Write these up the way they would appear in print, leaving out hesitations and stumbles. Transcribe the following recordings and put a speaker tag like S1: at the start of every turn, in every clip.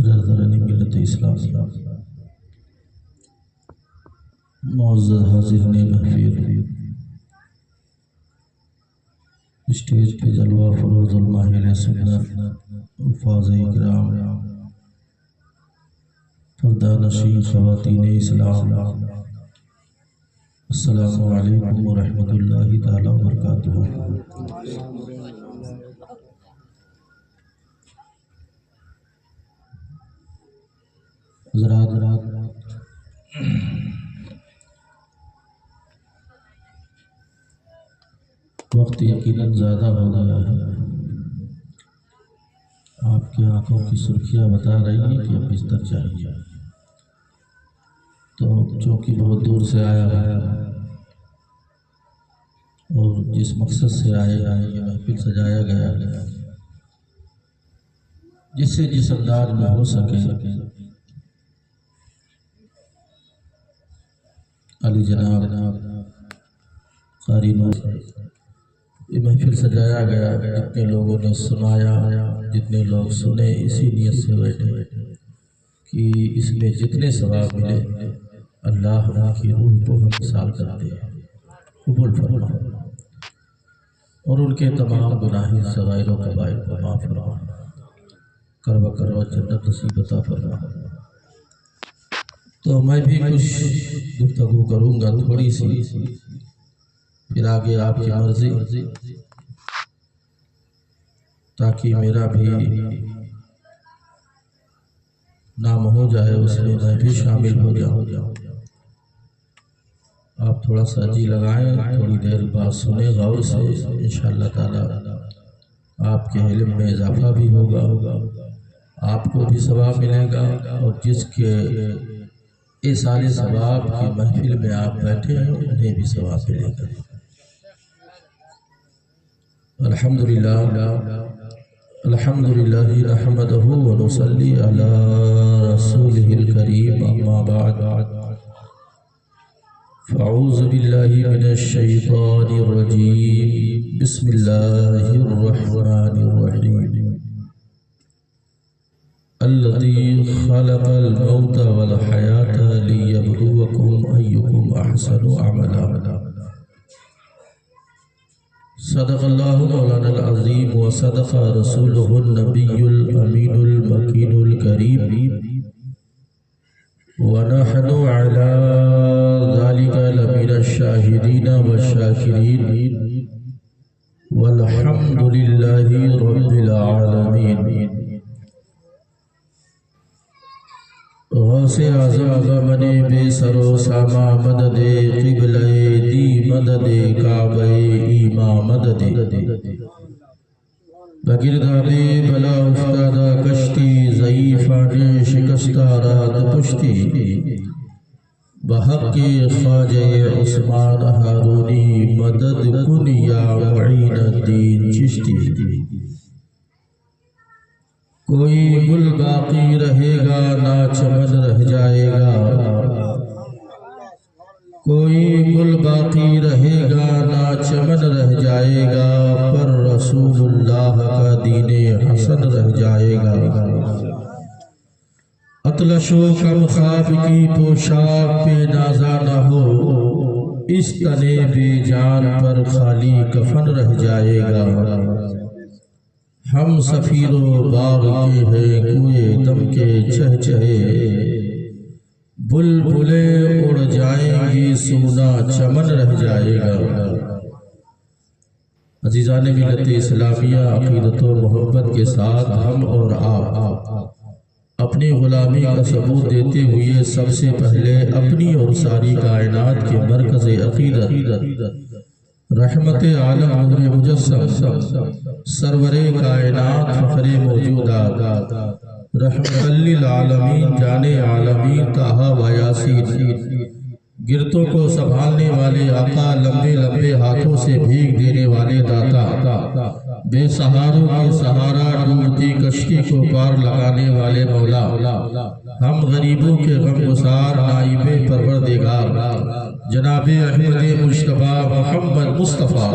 S1: برادران ملت اسلامیہ، معزز حاضرین محفل، اسٹیج پہ جلوہ فروز الماہر سنت، حفاظ اکرام، پردہ نشین خواتین اسلام، السلام علیکم ورحمۃ اللہ تعالی وبرکاتہ۔ حضرات، وقت یقیناً زیادہ ہو گیا ہے، آپ کی آنکھوں کی سرخیاں بتا رہی ہیں کہ اب بستر چاہیے، تو چونکہ بہت دور سے آیا ہے اور جس مقصد سے آیا ہے یہ محفل سجایا گیا ہے، جس سے جس انداز میں ہو سکے علی جناب قاری نور یہ محفل سجایا گیا، جتنے لوگوں نے سنایا، جتنے لوگ سنے اسی نیت سے بیٹھے کہ اس میں جتنے ثواب ملے اللہ ان کی روح کو ہم مثال کرتے ہیں، قبول فرما اور ان کے تمام گناہی صغائر و کبائر کو معاف فرما، کروا کروا جنت نصیب عطا فرما۔ تو میں بھی کچھ گفتگو کروں گا تھوڑی سی، پھر آگے آپ کی مرضی، تاکہ میرا بھی نام ہو جائے، اس میں میں بھی شامل ہو جاؤں۔ آپ تھوڑا سا جی لگائیں، تھوڑی دیر بات سنیں غور سے، انشاءاللہ تعالی آپ کے علم میں اضافہ بھی ہوگا، آپ کو بھی ثواب ملے گا، اور جس کے سارے ثواب کی محفل میں آپ بیٹھے ہیں انہیں بھی ثواب ملے گا۔ الحمدللہ نحمدہ ونصلی علی رسولہ الکریم، اما بعد فاعوذ باللہ من الشیطان الرجیم، بسم اللہ الرحمن الرحیم، الذی خلق الموت والحیاة لیبلوکم ایکم احسن عملا۔ صدق اللہ مولانا العظیم وصدق رسولہ النبی الامین المکین الکریم، ونحن علی ذلک لمن الشاہدین والشاکرین، والحمد للہ رب العالمین۔ غوث اعظم غمن بے سر و ساما مدد قبلہ دی مدد کعبہ ایما مدد، بگرداب بلا افتادہ کشتی ضعیفان شکستہ رات پشتی، بحق خواجہ عثمان ہارونی مدد کن یا معین الدین چشتی۔ کوئی گل باقی رہے گا نہ چمن رہ جائے گا، کوئی گل باقی رہے گا نہ چمن رہ جائے گا، پر رسول اللہ کا دین حسن رہ جائے گا۔ اطلش و کم خواب کی پوشاک پہ نازا نہ ہو، اس تنے بے جان پر خالی کفن رہ جائے گا۔ ہم سفیر و باغ کے ہیں کوئے دم کے چہچہے، بلبلیں اڑ جائیں گی سونا چمن رہ جائے گا۔ عزیزان ملت اسلامیہ، عقیدت و محبت کے ساتھ ہم اور آپ اپنی غلامی کا ثبوت دیتے ہوئے سب سے پہلے اپنی اور ساری کائنات کے مرکز عقیدت رحمت عالم نور مجسم سرور کائنات فخر موجودات رحمت للعالمین جان عالمین طٰہٰ و یاسین، گرتوں کو سنبھالنے والے آقا، لمبے لمبے ہاتھوں سے بھیگ دینے والے داتا، بے سہاروں کے سہارا، ڈوبتی کشتی کو پار لگانے والے مولا، ہم غریبوں کے غم گسار، نائب پروردگار جناب احمد مجتبیٰ محمد مصطفیٰ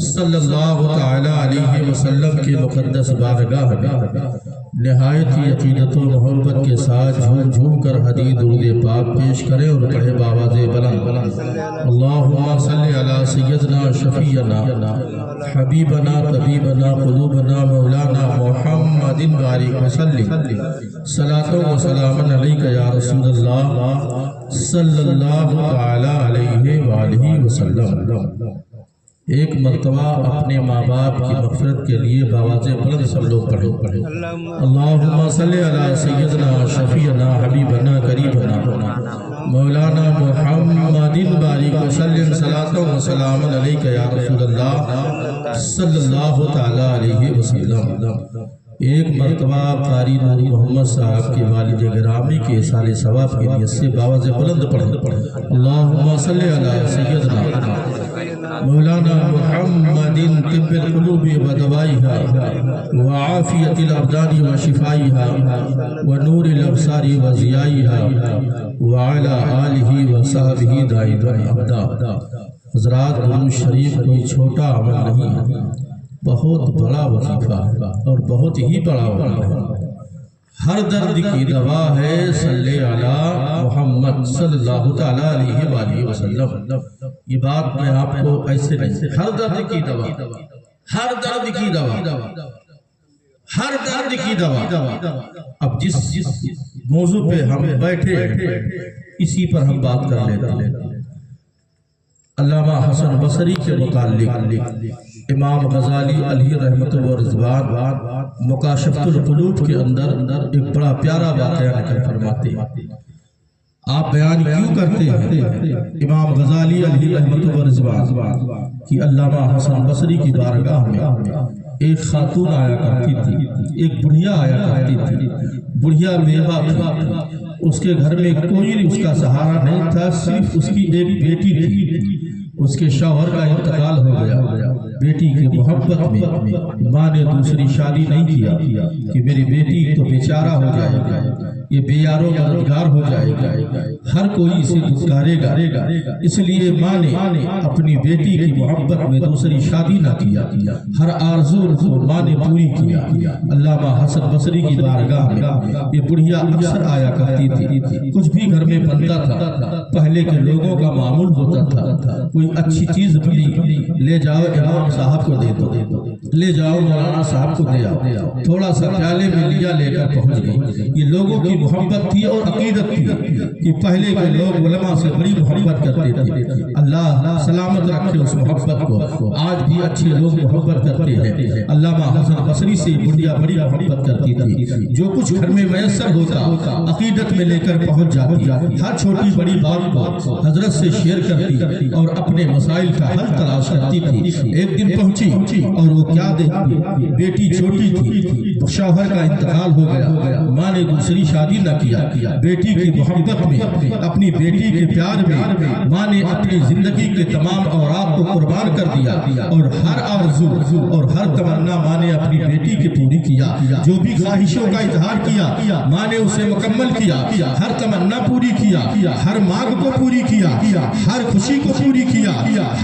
S1: صلی اللہ تعالی علیہ وسلم کے مقدس بارگاہ میں نہایت ہی عقیدت و محبت کے ساتھ جھوم جھوم کر حدیث درود پاک پیش کریں اور پڑھے باواز بلند اللہم صلی علی سیدنا شفیعنا حبیبنا طبیبنا قلوبنا مولانا محمد بارک وسلم صلاۃ و سلام علیک یا رسول اللہ صلی اللہ تعالی علیہ وآلہ وسلم۔ ایک مرتبہ اپنے ماں باپ کی مغفرت کے لیے باواز بلند سب لوگ پڑھیں۔ اللہم صلی علی سیدنا شفیعنا حبیبنا قریبنا مولانا محمد بارک وسلم صلاۃ و سلام علیک یا رسول اللہ صلی اللہ تعالی علیہ وسلم۔ ایک مرتبہ قاری نور محمد صاحب کے والد گرامی کے اصال ثواب کی نیت سے باواز بلند پڑھیں۔ اللہم صلی علی سیدنا مولانا محمد طب القلوب ودوائها وعافیت الابدان وشفائها ونور الابصار وضیائها وعلى آلہ وصحبہ دائما ابدا۔ حضرات، درود شریف کوئی چھوٹا عمل نہیں ہے، بہت بڑا وظیفہ ہے اور بہت ہی بڑا عمل ہے۔ ہر درد کی دوا ہے صلی علی محمد صلی اللہ تعالی علیہ وآلہ وسلم۔ یہ بات میں آپ کو ایسے نہیں، ہر درد کی دوا، ہر درد کی دوا، ہر درد کی دوا۔ اب جس موضوع پہ ہم بیٹھے اسی پر ہم بات کر لیتے ہیں۔ علامہ حسن بصری کے متعلق امام غزالی علیہ رحمت و رضوان مکاشفۃ القلوب کے اندر ایک بڑا پیارا واقعہ نقل فرماتے ہیں۔ آپ بیان کیوں کرتے ہیں؟ امام غزالی علیہ رحمت و رضوان کی علامہ حسن بصری کی بارگاہ میں ایک خاتون آیا کرتی تھی، ایک بڑھیا آیا کرتی تھی، بڑھیا بیوہ تھی۔ اس کے گھر میں کوئی اس کا سہارا نہیں تھا، صرف اس کی ایک بیٹی تھی۔ اس کے شوہر کا انتقال ہو گیا۔ بیٹی کی محبت میں ماں نے دوسری شادی نہیں کیا کہ میری بیٹی تو بیچارہ ہو جائے گا، یہ بے یار و مددگار ہو جائے گا، ہر کوئی اسے دھتکارے گا، اس لیے ماں نے اپنی بیٹی کی محبت میں دوسری شادی نہ کیا۔ ہر آرزو کو ماں نے پوری کیا۔ علامہ حسن بصری کی بارگاہ میں یہ بڑھیا اکثر آیا کرتی تھی۔ کچھ بھی گھر میں بنتا تھا، پہلے کے لوگوں کا معمول ہوتا تھا، کوئی اچھی چیز بنی لے جاؤ امام صاحب کو دے دو، لے جاؤ مولانا صاحب کو دے آؤ، تھوڑا سا پیالے میں لیا لے کر پہنچ گئی۔ یہ لوگوں کی محبت تھی اور عقیدت تھی کہ پہلے کے لوگ علماء سے بڑی محبت کرتے تھے۔ اللہ سلامت رکھے اس محبت کو، آج بھی اچھے لوگ محبت کرتے ہیں۔ علامہ حسن بصری سے بڑھیا بڑی محبت کرتی تھی، جو کچھ گھر میں میسر ہوتا عقیدت میں لے کر پہنچ جاتی، ہر چھوٹی بڑی بات کو حضرت سے شیئر کرتی اور اپنے مسائل کا حل تلاش کرتی تھی۔ ایک دن پہنچی اور وہ کیا دیکھی، بیٹی چھوٹی تھی، شوہر کا انتقال ہو گیا، ماں نے دوسری شادی نہ کیا۔ بیٹی کی محبت میں، اپنی بیٹی کے پیار میں ماں نے اپنی زندگی کے تمام اوراق کو قربان کر دیا اور ہر آرزو اور ہر تمنا ماں نے اپنی بیٹی کے پوری کیا۔ جو بھی خواہشوں کا اظہار کیا ماں نے اسے مکمل کیا، ہر تمنا پوری کیا، ہر مانگ کو پوری کیا، ہر خوشی کو پوری کیا،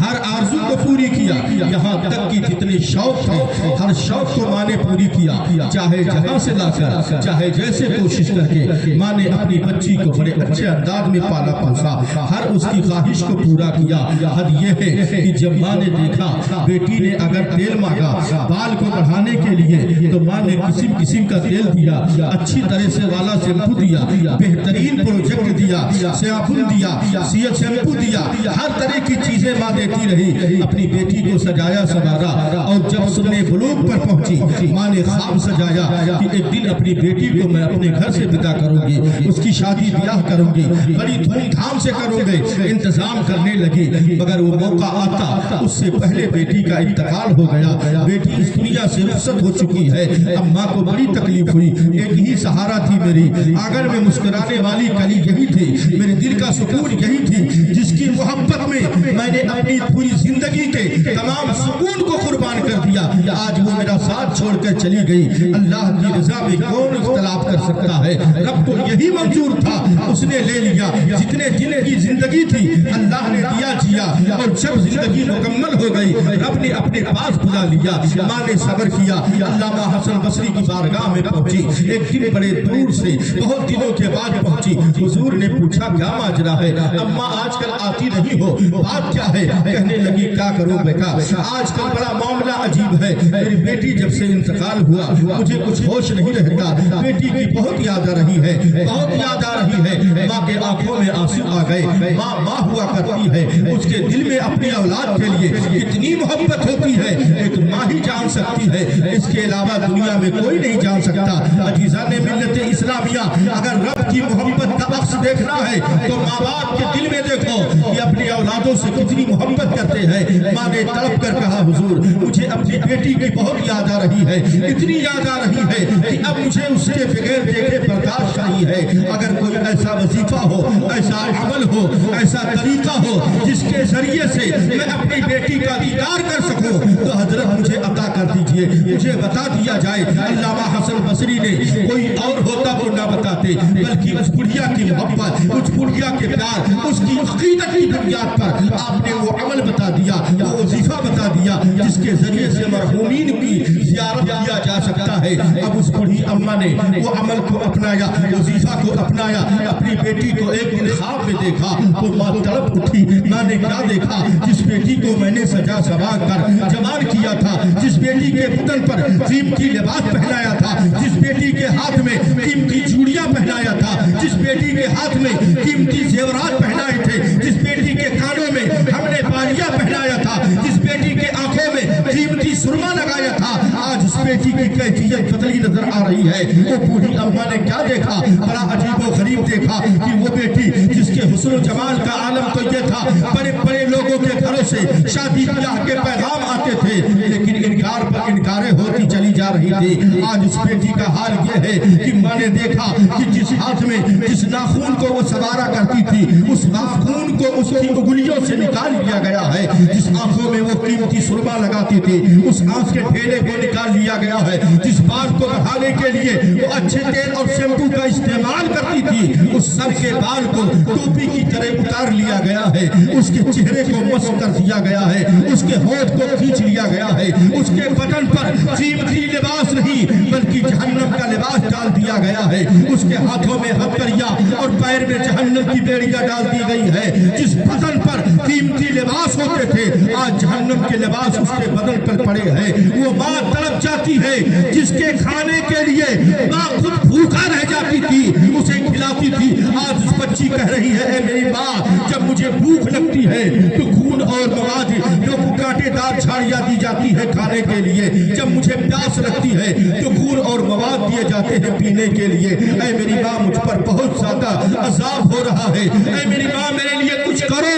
S1: ہر آرزو کو پوری کیا، یہاں تک کہ جتنے شوق تھے ہر شوق کو ماں نے پوری کیا۔ چاہے جہاں سے لا کر، چاہے جیسے کوشش کر کے ماں نے اپنی بچی کو بڑے اچھے انداز میں پالا پوسا، ہر اس کی خواہش کو پورا کیا۔ حد یہ ہے کہ جب ماں نے دیکھا بیٹی نے اگر تیل مانگا بال کو بڑھانے کے لیے تو ماں نے قسم قسم کا تیل دیا، اچھی طرح سے والا شیمپو دیا، بہترین پروجیکٹ دیا، صابن دیا، شیمپو دیا، ہر طرح کی چیزیں ماں دیتی رہی، اپنی بیٹی کو سجایا سوارا۔ اور جب سننے بلوغ پر پہنچی ماں نے خواب سجایا کہ ایک دن اپنی بیٹی کو میں اپنے گھر سے ودا کروں گی، اس کی شادی بیاہ کروں گی، بڑی دھوم دھام سے کروں گے، انتظام کرنے لگی۔ مگر وہ موقع آتا اس سے پہلے بیٹی کا انتقال ہو گیا، بیٹی اس دنیا سے رخصت ہو چکی ہے۔ اب ماں کو بڑی تکلیف ہوئی، ایک ہی سہارا تھی میری، آنگن میں مسکرانے والی کلی یہی تھی، میرے دل کا سکون یہی تھی، جس کی محبت میں میں نے اپنی پوری زندگی کے تمام سکون کو قربان کر دیا۔ آج وہ میرا ساتھ چھوڑ کر چلی گئی، اللہ کی رضا میں کون اختلاف کر سکتا ہے؟
S2: رب کو یہی منظور تھا، اس نے لے لیا۔ جتنے دن کی زندگی تھی اللہ نے دیا جیا، اور جب زندگی مکمل ہو گئی رب نے اپنے پاس بلا لیا۔ ماں نے صبر کیا، علامہ حسن بصری کی بارگاہ میں پہنچی۔ ایک دن بڑے دور سے بہت دنوں کے بعد پہنچی۔ حضور نے پوچھا کیا ماجرا ہے، اماں آج کل آتی نہیں ہو، بات کیا ہے؟ کہنے لگی کیا کروں بیٹا، آج کل بڑا معاملہ عجیب ہے، میری بیٹی جب سے انتقال ہوا مجھے کچھ ہوش نہیں رہتا، بیٹی کی بہت یاد آ رہی ہے، بہت یاد آ رہی ہے۔ ماں کے آنکھوں میں آنسو آ گئے۔ ماں ہوا کرتی ہے، اس کے دل میں اپنی اولاد کے لیے کتنی محبت ہوتی ہے ایک ماں ہی جان سکتی ہے، اس کے علاوہ دنیا میں کوئی نہیں جان سکتا۔ عزیزان ملت اسلامیہ، اگر رب کی محبت کا عکس دیکھنا ہے تو ماں باپ کے دل میں دیکھو کہ اپنی اولادوں سے کتنی محبت کرتے ہیں۔ ماں نے تڑپ کر کہا حضور مجھے اپنی بیٹی کی بہت یاد آ رہی ہے، اتنی یاد آ رہی ہے کہ اب مجھے اس کے بغیر دیکھے برداشت نہیں ہے۔ اگر کوئی ایسا وظیفہ ہو، ایسا عمل ہو، ایسا طریقہ ہو جس کے ذریعے سے میں اپنی بیٹی کا دیدار کر سکوں تو حضرت مجھے عطا کر دیجئے، مجھے بتا دیا جائے۔ علامہ حسن بصری نے کوئی اور ہوتا تو نہ بتاتے، بلکہ اس بڑھیا کی محبت، اس بڑھیا کے پیار، اس کی عقیدت کی بنیاد پر آپ نے وہ عمل بتا دیا، وہ وظیفہ بتا دیا جس کے ذریعے سے مرحومین کی زیارت کیا جا سکتا ہے۔ اب اس بڑھی اماں نے وہ عمل کو اپنایا، وظیفہ کو اپنایا۔ اپنی بیٹی کو ایک دن خواب میں دیکھا تو ماں تڑپ اٹھی۔ ماں نے کیا دیکھا؟ جس بیٹی کو میں نے سجا سوا کر جوان کیا تھا، جس بیٹی کے بدن پر قیمتی لباس پہنایا تھا، جس بیٹی کے ہاتھ میں قیمتی چوڑیاں پہنایا تھا، جس بیٹی کے ہاتھ میں قیمتی زیورات پہنائے تھے، جس بیٹی کے کانوں میں ہم نے بالیاں پہنایا تھا، جس بیٹی کے آنکھوں میں قیمتی سرما لگایا تھا، آج اس بیٹی کی کیفیت بدلی نظر آ رہی ہے۔ وہ بوڑھی اماں نے کیا دیکھا؟ بڑا عجیب و غریب دیکھا کہ وہ بیٹی جس کے حسن و جمال کا عالم تو یہ تھا، بڑے بڑے لوگوں کے گھروں سے شادی بیاہ کے پیغام آتے تھے، لیکن انکار پر انکاریں ہوتی چلی جا رہی تھی۔ آج اس بیٹی کا حال یہ ہے کہ ماں نے دیکھا کہ جس ہاتھ میں جس ناخون کو وہ سوارا کرتی تھی، اس ناخون کو اس کی انگلیوں سے نکال لیا گیا ہے۔ جس آنکھوں میں وہ قیمتی سرما لگاتی تھی، اس آنکھ کے ڈھیلے کو نکال لیا گیا ہے۔ جس بال کو بڑھانے کے لیے وہ اچھے تیل اور شیمپو کا استعمال کرتی تھی، اس سر کے بال کو ٹوپی کی طرح اتار لیا گیا ہے۔ اس کے چہرے کو مسح کر دیا گیا ہے، اس کے ہونٹ کو کھینچ لیا گیا ہے، اس کے بدن پر قیمتی لباس نہیں بلکہ جہنم کا لباس ڈال دیا گیا ہے۔ اس کے ہاتھوں میں ہتھیلیاں اور پیر میں جہنم کی بیڑیاں ڈال دی گئی ہے۔ جس بدن پر قیمتی لباس ہوتے تھے آج جہنم کے لباس اس کے بدن پر پڑے ہیں۔ وہ ماں تڑپ جاتی ہے جس کے کھانے کے لیے ماں خود بھوکا رہ جاتی تھی، اسے کھلاتی تھی۔ آج اس بچی کہہ رہی ہے اے میری ماں جب مجھے بھوک لگتی ہے تو خون اور مواد جو کانٹے دار جھاڑیاں دی جاتی ہے کھانے کے لیے، جب مجھے پیاس لگتی ہے تو خون اور مواد دیے جاتے ہیں پینے کے لیے۔ اے میری ماں مجھ پر بہت زیادہ عذاب ہو رہا ہے، اے میری ماں میرے لیے کچھ کرو،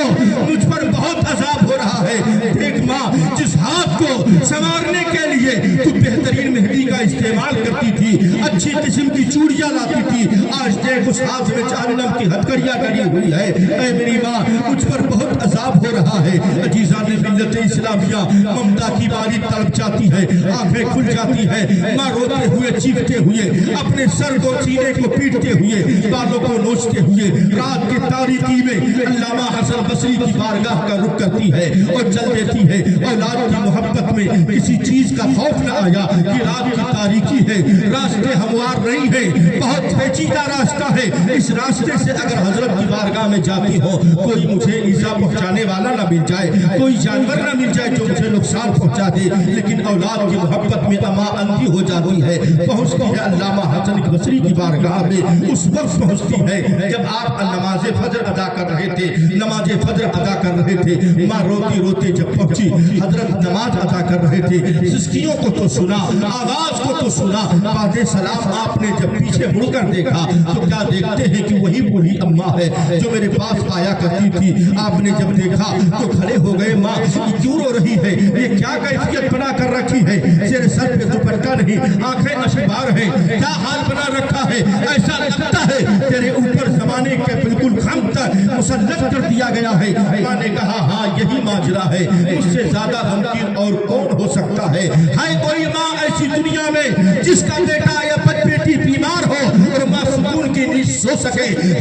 S2: مجھ پر بہت عذاب ہو رہا ہے۔ دیکھ ماں جس ہاتھ کو سنوارنے کے لیے تو بہترین مہندی کا استعمال کرتی تھی، اچھی قسم کی چوڑیاں لاتی تھی، آج دیکھ اس ہاتھ میں جہنم کی ہتھکڑیاں ڈلی ہوئی ہے۔ اے میری ماں مجھ پر بہت عذاب ہو رہا ہے۔ عزیزان ملت اسلامیہ، ممتا کی باری تڑپ جاتی ہے، آنکھیں کھل جاتی ہے۔ ماں روتے ہوئے چیختے ہوئے اپنے سر کو سینے کو پیٹتے ہوئے بالوں کو نوچتے ہوئے رات کی تاریکی میں علامہ حسن بصری کی بارگاہ کا رخ کرتی ہے اور چل دیتی ہے۔ اولاد کی محبت میں کسی چیز کا خوف نہ آیا کہ رات کی تاریکی ہے، راستے ہموار نہیں ہے، بہت پیچیدہ راستہ ہے، اس راستے سے اگر حضرت کی بارگاہ میں جاتی ہو کوئی مجھے ایذا پہنچانے والا نہ مل جائے، کوئی جانور نہ مل جائے جو مجھے نقصان پہنچا دے۔ لیکن اولاد کی محبت میں اماں اندھی ہو جاتی ہے، پہنچتی ہے علامہ حسن بصری کی بارگاہ میں۔ اس وقت پہنچتی ہے جب آپ نماز فجر ادا کر رہے تھے، نماز فجر ادا کر رہے تھے۔ ماں روتی روتی جب پہنچی، حضرت نماز ادا کر رہے تھے، سسکیوں کو تو سنا، آواز کو تو سنا، بعد سلام آپ نے جب پیچھے مڑ کر دیکھا تو کیا دیکھتے ہیں کہ وہی بوڑھی اماں ہے جو میرے پاس آیا کرتی تھی۔ آپ نے جب دیکھا تو کھڑے ہو گئے، ماں کیوں رو رہی ہے، یہ کیا کیفیت بنا کر رکھی ہے، تیرے سر پہ دوپٹہ نہیں، آنکھیں اشکبار ہیں، کیا حال بنا رکھا ہے، ایسا لگتا ہے تیرے اوپر زمانے کے بالکل خم تک مسلط کر دیا گیا ہے۔ ماں نے کہا ہاں یہی ماجرا ہے، اس سے زیادہ غمگین اور کون ہو سکتا ہے؟ کوئی ماں ایسی دنیا میں جس کا بیٹا یا بیٹی بیمار ہو اور ماں سکون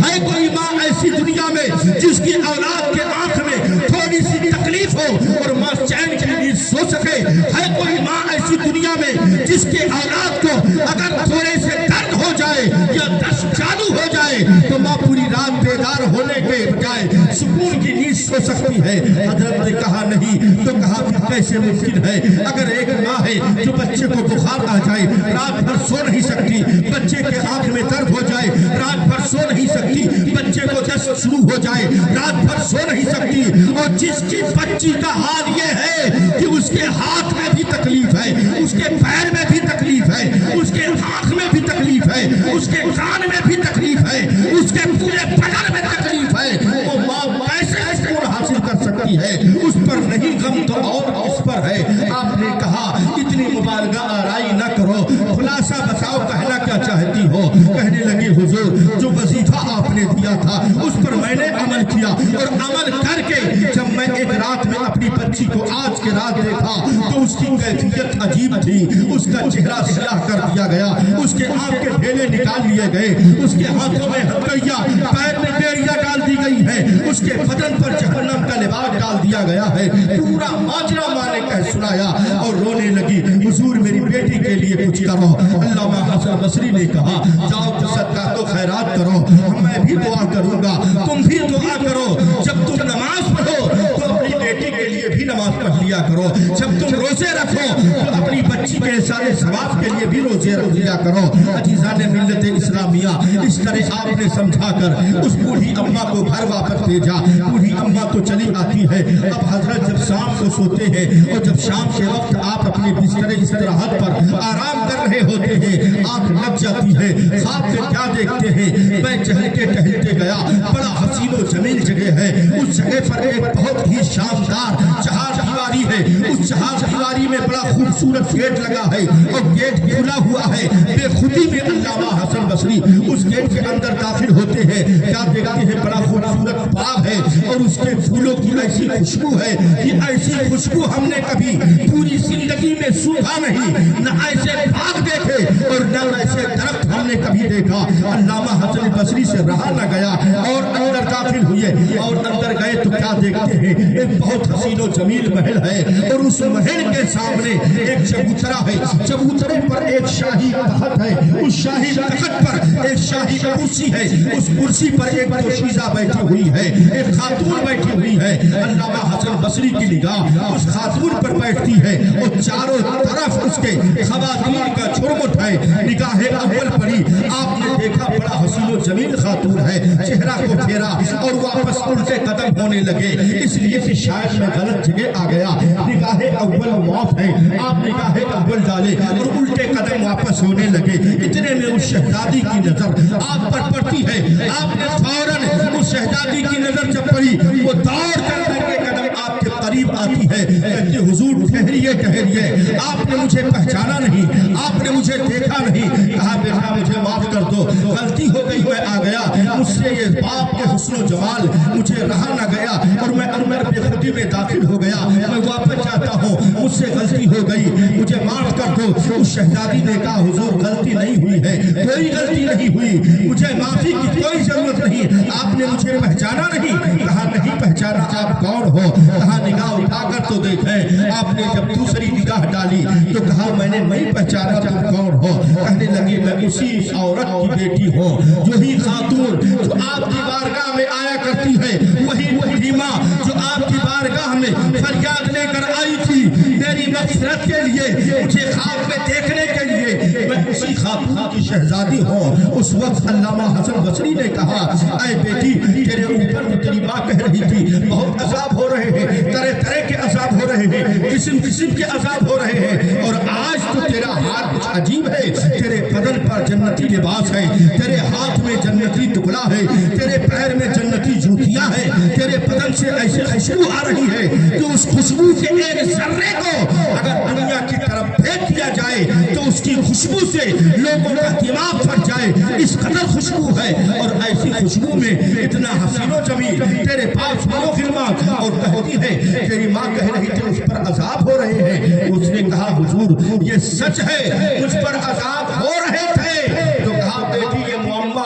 S2: ہے کوئی ماں ایسی دنیا میں جس کی اولاد کے آنکھ میں تھوڑی سی تکلیف ہو اور ماں چین کی نیند سو سکے؟ ہے کوئی ماں ایسی دنیا میں جس کے اولاد کو اگر تھوڑے سے درد ہو جائے یا دست جادو ہو جائے تو ماں پوری رات بیدار ہونے کے بجائے سکون کی نیند سو سکتی ہے؟ حضرت نے کہا نہیں، تو کہا کہ کیسے ممکن ہے؟ اگر ایک ماں ہے جو بچے کو بخار آ جائے رات بھر سو نہیں سکتی، بچے کے آنکھ میں درد ہو جائے رات بھر سو نہیں سکتی، بچے کو دست شروع ہو جائے رات بھر سو نہیں سکتی، اور جس کی بچی کا حال یہ ہے کہ اس کے ہاتھ میں بھی تکلیف ہے، اس کے پیر میں بھی تکلیف ہے، اس کے آنکھ میں بھی تکلیف ہے، اس کے کان میں بھی تکلیف ہے، اس کے پورے بدن میں تکلیف ہے، وہ ماں کیسے سکون حاصل کر سکتی ہے؟ اس پر نہیں غم تو اور اس پر ہے۔ آپ نے کہا اتنی مبالغہ آرائی نہ کرو، خلاصہ بتاؤ کہنا کیا چاہتی ہو؟ کہنے لگی حضور جو وظیفہ آپ نے دیا تھا اس پر میں نے عمل کیا، اور عمل کر کے جب میں ایک رات میں اپنی بچی کو آج کے رات دیکھا تو اس کی کیفیت عجیب تھی، اس کا چہرہ سیاہ کر دیا گیا، اس کے آنکھ کے ڈھیلے نکال لیے گئے، اس کے ہاتھوں میں ہتھیلیاں، پیر میں بیڑیاں ڈال دی گئی ہیں، اس کے بدن پر جہنم کا لباس ڈال دیا گیا ہے۔ پورا ماجرا ماں نے کہہ سنایا اور رونے لگی، حضور میری بیٹی کے لیے کچھ کرو۔ علامہ حسن بصری نے کہا جاؤ صدقہ تو خیرات کرو، میں بھی دعا کروں گا، تم بھی دعا کرو، جب تم نماز پڑھو تو اپنی بیٹی کے لیے بھی نماز پڑھ لیا کرو، جب تم روزے رکھو تو اپنی بچی کے سارے ثواب کے لیے بھی روزے رکھ لیا کرو۔ عزیزان ملت اسلامیہ، اس طرح آپ نے سمجھا کر اس بوڑھی اماں کو گھر واپس بھیجا۔ بوڑھی اماں تو چلی آتی ہے، اب حضرت جب شام کو سوتے ہیں اور جب شام کے وقت آپ اپنے بستر استراحت پر آرام کر رہے ہوتے ہیں، آنکھ لگ جاتی ہے، خواب میں کیا دیکھتے ہیں؟ میں چہلتے ٹہلتے گیا، بڑا حسین و جمیل جگہ ہے، اس جگہ پر ایک بہت ہی شاندار چہار دیواری ہے، اس چہار دیواری میں بڑا خوبصورت گیٹ لگا ہے اور گیٹ کھلا ہوا ہے۔ بے خودی میں علامہ حسن بصری اس گیٹ کے اندر داخل ہوتے ہیں، کیا دیکھتے ہیں؟ بڑا خوبصورت باغ ہے اور اس کے پھولوں کی ایسی خوشبو ہے کہ ایسی خوشبو ہم نے کبھی پوری زندگی میں سوکھا نہیں، نہ ایسے باغ دیکھے اور نہ ایسے درخت ہم نے کبھی دیکھا۔ علامہ حسن بصری سے رہا نہ گیا اور اندر داخل ہوئے، اور اندر گئے تو کیا دیکھتے ہیں؟ ایک بہت حسین و جمیل محل ہے اور اس محل کے سامنے ایک چبوترا ہے، چبوترے پر ایک شاہی تخت ہے، اس شاہی تخت پر ایک شاہی کرسی ہے، اس کرسی پر ایک دوشیزہ بیٹھی ہوئی ہے، ایک خاتون بیٹھی ہوئی ہے۔ علامہ حسن بصری کی نگاہ اس خاتون پر بیٹھتی ہے اور چاروں طرف اس کے خواتین کا جھرمٹ ہے۔ نگاہ اول پڑی، آپ نے دیکھا بڑا حسین و جمیل خاتون ہے، چہرہ کو پھیرا اور واپس الٹے قدم ہونے لگے، اس لیے کہ شاید میں غلط جگہ آ گیا۔ نگاہ اول معاف ہے، آپ نگاہ اول ڈالے اور الٹے قدم واپس ہونے لگے۔ اتنے میں اس شہزادی کی نظر آپ پر پڑتی ہے، آپ نے فوراً اس شہزادی کی نظر جب پڑی وہ دوڑ کر کے قدم آپ کے قریب آتی ہے، کہتی حضور ٹھہریے ٹھہریے، آپ نے مجھے پہچانا نہیں، آپ نے مجھے دیکھا نہیں۔ کہا بیٹا مجھے معاف کر دو، غلطی ہو گئی، میں آ گیا، مجھ سے یہ باپ کے حسن و جمال مجھے رہا نہ گیا اور میں اندر بے خودی میں داخل ہو گیا، میں واپس جاتا ہوں، مجھ سے غلطی ہو گئی، مجھے معاف کر دو۔ اس شہزادی نے کہا حضور غلطی نہیں ہوئی ہے، کوئی غلطی نہیں ہوئی، مجھے معافی کی کوئی ضرورت نہیں، آپ نے مجھے پہچانا نہیں۔ کہا نہیں پہچانا، آپ کون ہو؟ کہا نگاہ اٹھا کر تو دیکھیں۔ آپ نے جب دوسری نگاہ ڈالی تو کہا میں نے نہیں پہچانا، تم کون ہو؟ کہنے لگی میں اسی عورت کی بیٹی ہوں، جو ہی خاتون جو آپ کی بارگاہ میں آیا کرتی ہے، وہی بوڑھی ماں جو آپ کی بارگاہ میں فریاد لے کر آئی تھی میری مغفرت کے لیے، مجھے خواب میں دیکھنے کے لیے، میں اسی خاتون کی شہزادی ہوں۔ اس وقت علامہ حسن بصری نے کہا اے بیٹی تیرے اوپر تیری ماں کہہ رہی تھی بہت عذاب ہو رہے ہیں، طرح طرح کے عذاب ہو رہے ہیں، قسم قسم کے عذاب ہو رہے ہیں، اور آج تو تیرا حال کچھ عجیب ہے، تیرے بدن پر جنتی لباس ہے، تیرے ہاتھ میں جنتی ٹکڑا ہے، تیرے پیر میں جنتی جوتیاں ہیں، تیرے بدن سے ایسی خوشبو آ رہی ہے کہ اس خوشبو کے ایک ذرے کو اگر دنیا کی طرف پھینک دیا جائے تو اس کی خوشبو سے لوگوں کا دماغ پھٹ جائے، اس قدر خوشبو ہے، اور ایسی خوشبو میں اتنا حسین و جمیل تیرے پاس ہو غلما، اور کہتی ہے تیری ماں کہہ رہی تھی اس پر عذاب ہو رہے ہیں۔ اس نے کہا حضور یہ سچ ہے، مجھ پر عذاب ہو رہے تھے۔ تو کہا بیٹی یہ معاملہ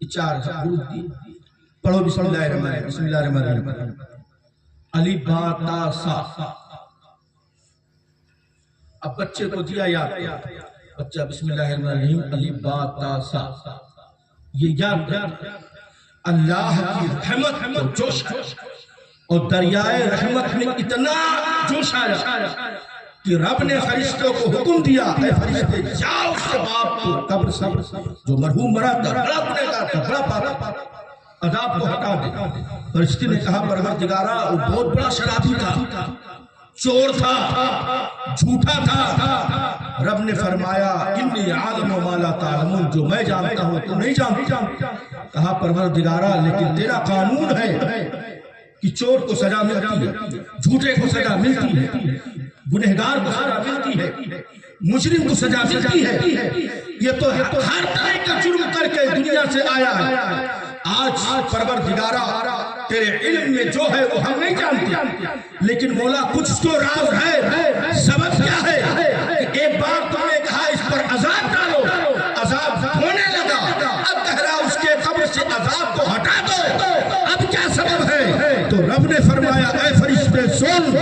S2: یہ 4 حروف دی پڑھو بسم اللہ الرحمن الرحیم بسم اللہ الرحمن الرحیم الف با تا سا اب بچے کو دیا یاد بچہ بسم اللہ الرحمن الرحیم الف با تا سا یہ یاد اللہ کی رحمت کو جوش اور دریائے رحمت میں اتنا جوش آیا کہ رب نے فرشتوں کو حکم دیا اے فرشتے جاؤ اس کے باپ کو قبر سے جو مرحوم مرا تھا بڑا پاپا عذاب کو ہٹا دے فرشتے نے کہا پروردگارا وہ بہت بڑا شرابی تھا چور تھا جھوٹا تھا رب نے فرمایا انی عالم و ما لا تعلمون جو میں جانتا ہوں تو نہیں جانتا کہا پروردگارا لیکن تیرا قانون ہے کہ چور کو سزا ملتی ہے جھوٹے کو سزا ملتی ہے گنہگار کو سزا ملتی ہے مجرم کو سزا ملتی ہے یہ تو ہر طرح کا جرم کر کے دنیا سے آیا ہے آج پروردگارا تیرے علم میں جو ہے وہ ہم نہیں جانتے لیکن مولا کچھ تو راز ہے سبب کیا ہے کہ ایک بار تم نے کہا اس پر عذاب ڈالو عذاب ہونے لگا اب کہہ رہا اس کے قبر سے عذاب کو ہٹا دو اب کیا سبب ہے تو رب نے فرمایا اے فرشتے سن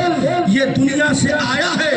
S2: یہ دنیا سے آیا ہے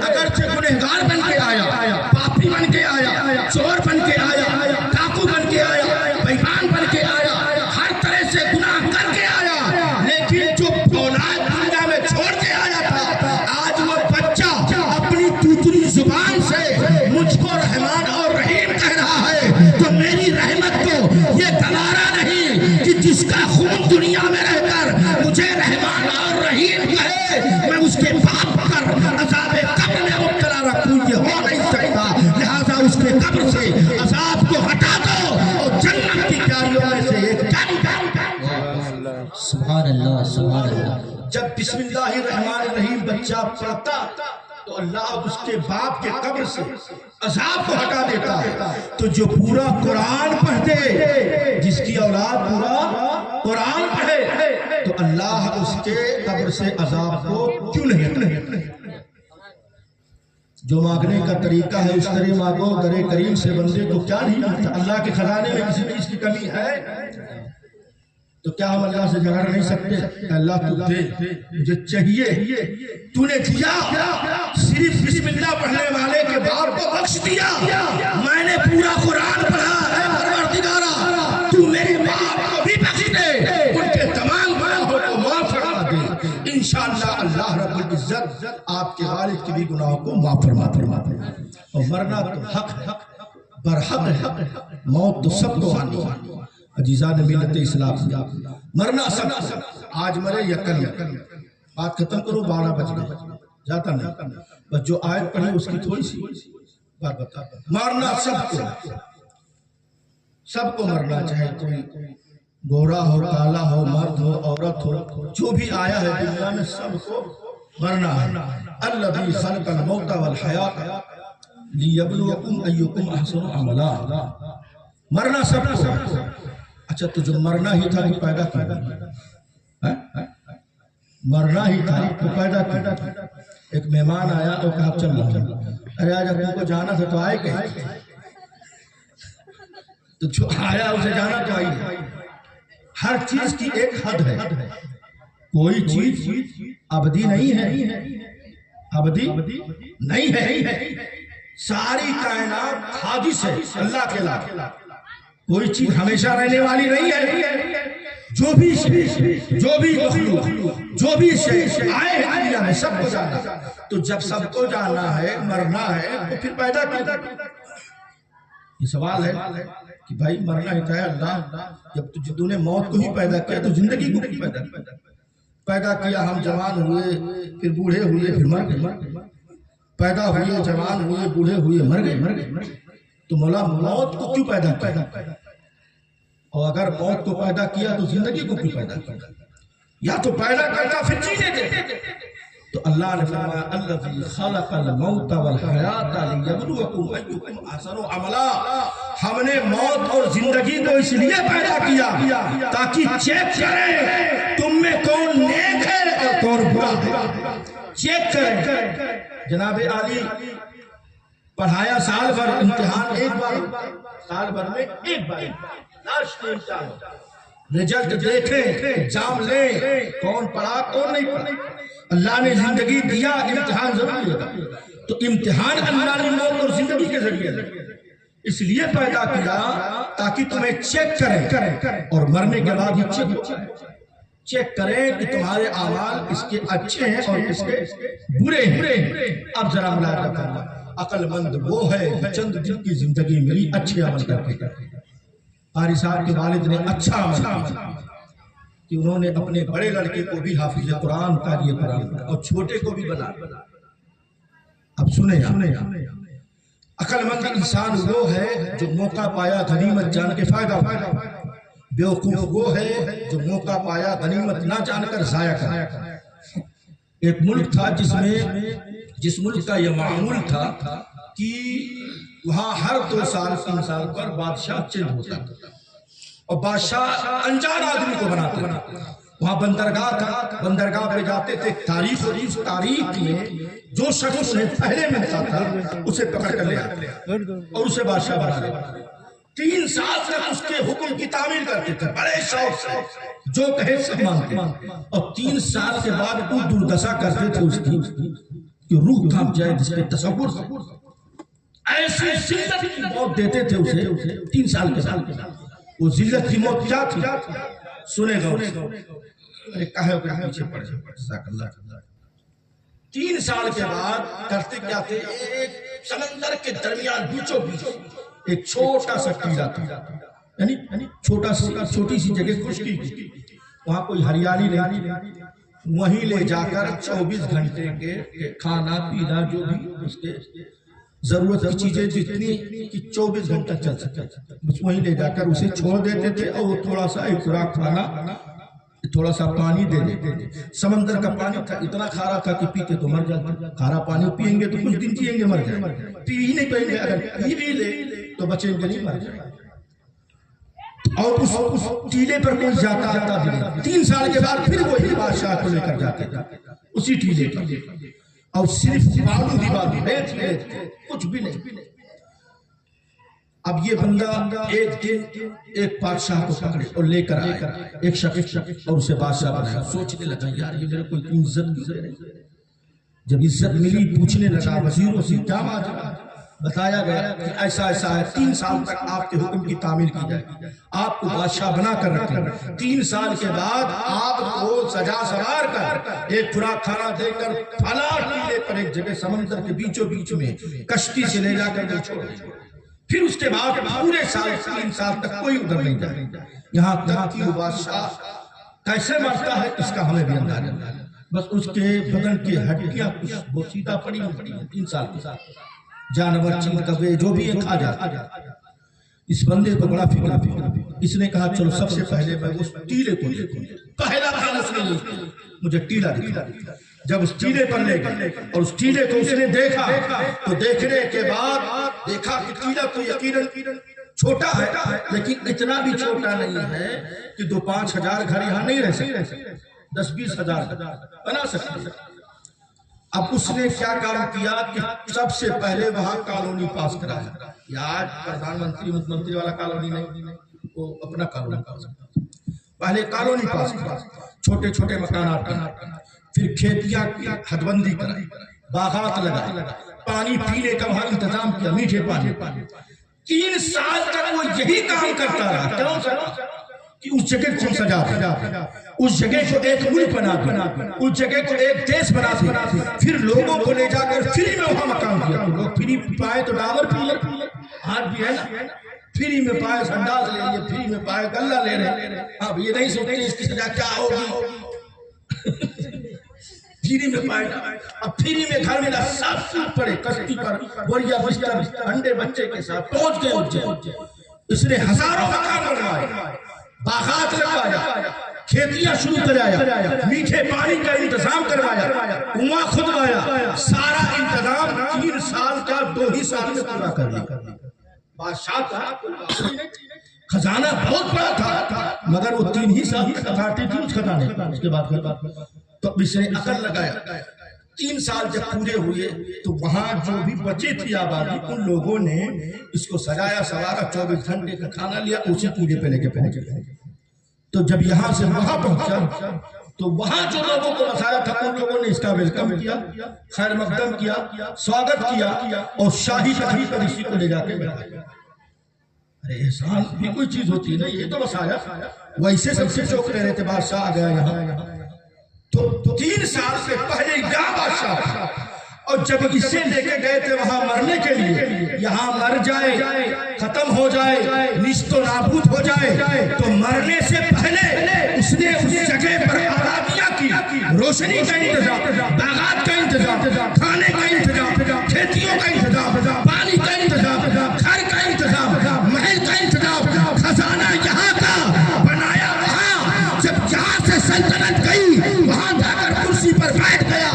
S2: اگرچہ گنہگار بن کے آیا پاپی بن کے آیا چور بن کے آیا ڈاکو بن کے آیا بےمان بن کے آیا ہر طرح سے گناہ کر کے آیا لیکن جو اولاد دنیا میں چھوڑ کے آیا تھا آج وہ بچہ اپنی توتلی زبان سے مجھ کو رحمان اور رحیم کہہ رہا ہے تو میری رحمت کو یہ گوارا نہیں کہ جس کا خون دنیا میں رہ کر مجھے رحمان اور رحیم کہے میں اس کے باپ پر عذاب قبر میں مبتلا رکھوں یہ ہو نہیں سکتا لہذا اس کے قبر سے عذاب کو ہٹا دو اور جنت کی کاریوں میں سے ایک کاری
S3: سبحان اللہ سبحان اللہ
S2: جب بسم اللہ الرحمن الرحیم بچہ پڑھتا تو اللہ اس کے باپ کے قبر سے عذاب کو ہٹا دیتا تو جو پورا قرآن پڑھ دے جس کی اولاد پورا قرآن پڑھے تو اللہ اس کے قبر سے عذاب کو کیوں نہیں جو مانگنے کا طریقہ ہے اس طرح مانگو در کریم سے بندے کو کیا نہیں ملتا اللہ کے خزانے میں کسی چیز کی کمی ہے تو کیا ہم اللہ سے جھگڑ نہیں سکتے اللہ تو دے مجھے چاہیے تو نے دیا صرف بسم اللہ پڑھنے والے کے باپ کو بخش دیا میں نے پورا قرآن پڑھا اے پروردگارا تو میرے باپ کو بھی بخش دے ان کے تمام گناہوں کو معاف فرما دے انشاءاللہ اللہ رب العزت آپ کے والد کے بھی گناہوں کو معاف فرما دے اور مرنا تو حق برحق ہے موت تو سب کو آنی عزیزان ملت اسلام مرنا سب آج مرے یا کل بات ختم کرو 12 بج گئے جاتا نہیں بس جو آیت پڑھے اس کی تھوڑی سی بات بتا مرنا سب کو مرنا چاہے کوئی گورا ہو کالا ہو مرد ہو عورت ہو جو بھی آیا ہے دنیا میں سب کو مرنا ہے الذی خلق الموت والحیات لیبلوکم ایکم احسن عملا مرنا سب کو اچھا تو جو مرنا ہی تھا تو پیدا کیا مرنا ہی تھا تو پیدا کیا ایک مہمان آیا اور کہا چل رہا ارے آج اپنے کو جانا تھا تو آئے کہیں تو جو آیا اسے جانا تو آئی ہر چیز کی ایک حد ہے کوئی چیز ابدی نہیں ہے ابدی نہیں ہے ساری کائنات حادث ہے اللہ کے علاوہ کوئی چیز ہمیشہ رہنے والی نہیں ہے جو بھی مخلوق جو بھی شے آئے ہیں دنیا میں سب کو جانا تو جب سب کو جانا ہے مرنا ہے تو پھر پیدا کیا یہ سوال ہے کہ بھائی مرنا ہی تھا اللہ جب تو نے موت کو ہی پیدا کیا تو زندگی کو بھی پیدا کیا ہم جوان ہوئے پھر بوڑھے ہوئے پھر مر گئے پیدا ہوئے جوان ہوئے بوڑھے ہوئے مر گئے تو مولا موت کو کیوں پیدا کیا اور اگر موت کو پیدا کیا تو زندگی کو کیوں پیدا کیا یا تو پیدا کرنا پھر جینے دے تو اللہ نے فرمایا الذی خلق الموت والحیات لیبلوکم ایکم احسن عملا ہم نے موت اور زندگی کو اس لیے پیدا کیا تاکہ چیک کریں تم میں کون نیک ہے اور کون برا ہے چیک کریں جناب عالی پڑھایا سال بھر، امتحان ایک بار، سال بھر میں ایک بار لاسٹ امتحان، رزلٹ دیکھیں، ایگزام لیں، کون پڑھا کون نہیں پڑھا۔ اللہ نے زندگی دیا، امتحان ضرور ہوگا، تو امتحان اللہ نے موت اور زندگی کے ذریعے اس لیے پیدا کیا تاکہ تمہیں چیک کریں، اور مرنے کے بعد ہی چیک کریں کہ تمہارے اعمال اس کے اچھے ہیں اور اس کے برے ہیں۔ اب ذرا ملاحظہ کرنا، عقل مند وہ ہے چند دن کی زندگی ملی اچھے عمل کر کے۔ قاری صاحب کے والد نے اچھا عمل کیا کہ انہوں نے اپنے بڑے لڑکے کو بھی حافظ قرآن قاری قرآن اور چھوٹے کو بھی بنا۔ اب سنیں، عقل مند انسان وہ ہے جو موقع پایا غنیمت جان کے فائدہ اٹھایا، بیوقوف وہ ہے جو موقع پایا غنیمت نہ جان کر ضائع کرا۔ ایک ملک تھا جس ملک کا یہ معمول تھا کہ وہاں ہر 2 سال 3 سال پر بادشاہ چینج ہوتا تھا، اور بادشاہ انجان آدمی کو بناتے تھے۔ وہاں بندرگاہ تھا، بندرگاہ پہ جاتے تھے، تاریخ ہوتی، اس تاریخ میں جو شخص انہیں پہلے ملتا تھا اسے پکڑ کر لے آتے اور اسے بادشاہ بنا لیتے۔ 3 سال تک اس کے حکم کی تعمیل کرتے تھے بڑے شوق سے، جو کہے سب مانتے، اور 3 سال کے بعد وہ دردسا کرتے تھے اس کی کہ روح کانپ جائے جس پہ تصور ایسی ذلت کی موت دیتے تھے اسے 3 سال کے بعد۔ وہ ذلت کی موت کیا تھی سنے گا، میرے کہے کہ پیچھے پڑ جائے۔ 3 سال کے بعد کرتے کیا تھے، ایک سمندر کے درمیان بیچوں بیچ ایک چھوٹا سا ٹیلا تھا، یعنی چھوٹی سی جگہ خشکی کی، وہاں کوئی ہریالی نہیں، وہیں لے جا کر 24 گھنٹے کے کھانا پینا جو بھی اس کے ضرورت کی چیزیں جتنی کہ 24 گھنٹہ چل سکتے بس وہیں لے جا کر اسے چھوڑ دیتے تھے، اور وہ تھوڑا سا ایک خوراک کھانا، تھوڑا سا پانی دے دیتے تھے۔ سمندر کا پانی تھا، اتنا کھارا تھا کہ پیتے تو مر جاتے، کھارا پانی پیئیں گے تو کچھ دن جیئیں گے، مر جائیں گے، پی ہی نہیں پائیں گے، اگر پی بھی لے تو بچیں گے نہیں، مر جائیں گے۔ اور اس ٹیلے پر کوئی جاتا آتا بھی نہیں۔ 3 سال کے بعد پھر وہی بادشاہ کو لے کر جاتے تھے اسی ٹیلے پر، اور صرف بالو ہی بالو، ریت کچھ بھی نہیں۔ اب یہ بندہ ایک دن ایک بادشاہ کو پکڑے اور لے کر آئے، ایک شخص، اور اسے بادشاہ بنایا۔ سوچنے لگا یار یہ میرے کو اتنی عزت ملے، جب عزت ملی پوچھنے لگا وزیروں سے کیا ماجرا، بتایا گیا کہ ایسا ایسا ہے، 3 سال تک آپ کے حکم کی تعمیل کی جائے گی، آپ کو بادشاہ بنا کر رکھیں، 3 سال کے بعد آپ کو سجا سوار کر ایک خوراک کھانا دے کر فلاں ٹیلے پر ایک جگہ سمندر کے بیچوں بیچ میں کشتی سے لے جا کر چھوڑ دیں، پھر اس کے بعد پورے سال 3 سال تک کوئی ادھر نہیں جائے، یہاں تک کہ وہ بادشاہ کیسے مرتا ہے اس کا ہمیں بھی اندازہ نہیں، بس اس کے بدن کی ہڈیاں کچھ بوسیدہ پڑی ہیں 3 سال کے ساتھ، جانور چین کبے جو بھی کھا جاتا۔ اس بندے کو بڑا فکر، اس نے کہا چلو سب سے پہلے میں اس ٹیلے کو دیکھوں، پہلا کام اس نے مجھے ٹیلا دکھا۔ جب اس ٹیلے پر لے گئے اور اس ٹیلے کو اس نے دیکھا تو دیکھنے کے بعد دیکھا کہ ٹیلا تو یقیناً چھوٹا ہے، لیکن اتنا بھی چھوٹا نہیں ہے کہ 2-5 ہزار گھر یہاں نہیں رہ سکتے، 10-20 ہزار بنا سکتے۔ اب اس نے کیا کام کیا کہ سب سے پہلے وہاں کالونی پاس کرایا، یا آج پردھان منتری مکھ منتری والا کالونی نہیں، وہ اپنا کالونی پاس کرتا، پہلے کالونی پاس کرا، چھوٹے چھوٹے مکانات بنا، پھر کھیتیاں کی حد بندی کرائی، باغات لگائی، پانی پینے کا وہاں انتظام کیا، میٹھے پانی۔ 3 سال تک وہ یہی کام کرتا رہا، کیوں سر؟ کہ اس جگہ کو سجا دیا، اس جگہ کو ایک ملک بنا دیا، اس جگہ کو ایک دیش بنا دیا، پھر لوگوں کو لے جا کر فری میں وہاں مکان دیا۔ لوگ فری پائے تو ڈاور پی لے، آج بھی ہے نا، فری میں پائے سنڈاس لے لیے، فری میں پائے گلہ لے رہے، اب یہ نہیں سوچتے اس کی سزا کیا ہوگی، فری میں پائے، اب فری میں گھر ملا، سب سوٹ پڑے کشتی پر، بوریا بستر، انڈے بچے کے ساتھ پہنچ گئے۔ اس نے ہزاروں مکان بنوائے، باغات لگوایا، کھیتیاں شروع کرایا، میٹھے پانی کا انتظام کروایا، کنواں کھدوایا، سارا انتظام 3 سال کا 2 ہی سال میں پورا کر لیا۔ بادشاہ تھا، خزانہ بہت بڑا تھا، مگر وہ 3 ہی سال میں اتھارٹی تھی اس خزانے، اس کے بعد تو اس نے عقل لگایا 3 سال جب پورے ہوئے تو وہاں جو بھی بچی تھی آبادی ان لوگوں نے اس کو سجایا سوارا 24 گھنٹے کا کھانا لیا اسی پورے پہ لے کے پہنچے تو جب یہاں سے وہاں پہنچا تو وہاں جو لوگوں کو بسایا تھا ان لوگوں نے اس کا ویلکم کیا خیر مقدم کیا سواگت کیا اور شاہی تخت پر اسی کو لے جا کے بیٹھایا ارے احسان بھی کوئی چیز ہوتی ہے نا یہ تو بس آیا ویسے سب سے چوک رہ رہے تھے بادشاہ آ گیا یہاں تو 3 سال سے پہلے کیا بادشاہ تھا اور جب اسے لے کے گئے تھے وہاں مرنے کے لیے یہاں مر جائے ختم ہو جائے نیست و نابود ہو جائے تو مرنے سے پہلے اس نے اس جگہ پر آرادیاں کی روشنی کا انتظام باغات کا انتظام کھانے کا انتظام کھیتیوں کا انتظام پانی کا انتظام گھر کا انتظام محل کا انتظام خزانہ یہاں کا بنایا وہاں جب یہاں سے سلطنت گئی وہاں جا کر کرسی پر بیٹھ گیا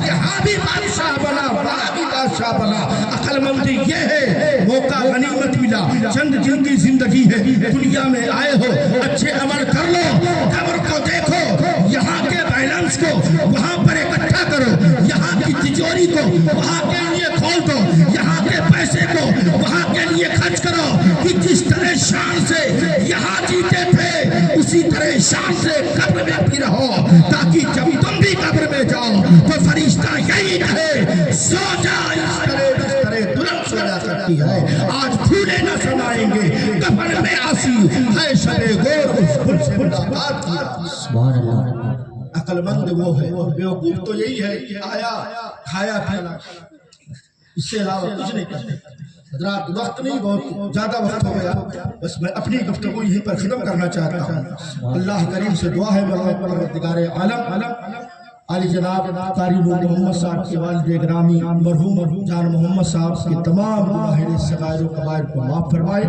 S2: یہاں بھی بادشاہ بنا وہاں بھی بادشاہ بنا عقل مندی یہ ہے موقع غنیمت ملا چند دن کی زندگی ہے دنیا میں آئے ہو اچھے عمل کر لو قبر کو دیکھو یہاں کے بیلنس کو وہاں پر اکٹھا کرو یہاں کی تجوری کو وہاں کے لیے کھول دو یہاں کے پیسے کو وہاں کے لیے خرچ کرو کہ جس طرح شان سے یہاں جیتے تھے اسی طرح شان سے قبر میں بھی رہو تاکہ جب تم بھی قبر میں جاؤ تو فرشتہ یہی کہے سو جا اس طرح ترنت سو جا سکتی ہے آج پھولے نہ سمائیں گے کفن میں آسی ہے شب گور اس گل سے ملاقات کیا
S3: سبحان اللہ
S2: عقل مند وہ ہے اور بیوقوف تو یہی ہے کہ آیا کھایا پھیلا اس سے علاوہ کچھ نہیں کرتے حضرات وقت نہیں بہت زیادہ وقت ہو گیا بس میں اپنی گفتگو یہیں پر ختم کرنا چاہتا ہوں اللہ کریم سے دعا ہے پروردگار عالم علی جناب قاری نور محمد صاحب کے والد گرامی مرحوم جان محمد صاحب کے تمام گناہوں صغائر و کبائر کو معاف فرمائے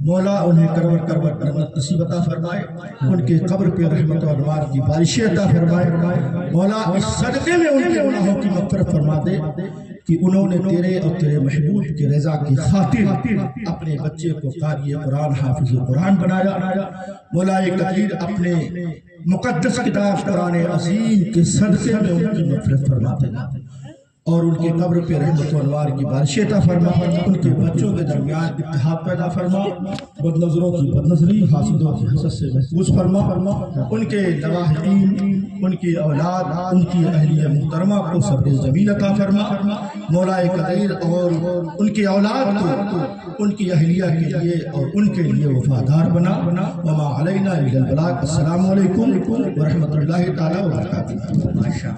S2: مولا انہیں کرور کرور جنت نصیب عطا فرمائے ان کے قبر پہ رحمت و انوار کی بارشیں عطا فرمائے مولا اس صدقے میں ان کے گناہوں کی مغفرت فرما دے کہ انہوں نے تیرے اور تیرے محبوب کی رضا کی خاطر اپنے بچے کو قاری قرآن حافظ قرآن بنایا مولا قدیر اپنے مقدس کتاب قرآن عظیم کے صدقے میں ان کی مغفرت فرما دینا اور ان کے قبر پہ رحمت و انوار کی بارشیں عطا فرما ان کے بچوں کے درمیان اتحاد پیدا فرما بد نظروں کی بد نظری حاسدوں کی حسد سے محفوظ فرما ان کے لواحقین ان کی اولاد ان کی اہلیہ محترمہ کو صبر جمیل عطا فرما مولا قدیر اور ان کی اولاد کو ان کی اہلیہ کے لیے اور ان کے لیے وفادار بنا وما علینا الا البلاغ السلام علیکم ورحمۃ اللہ تعالی وبرکاتہ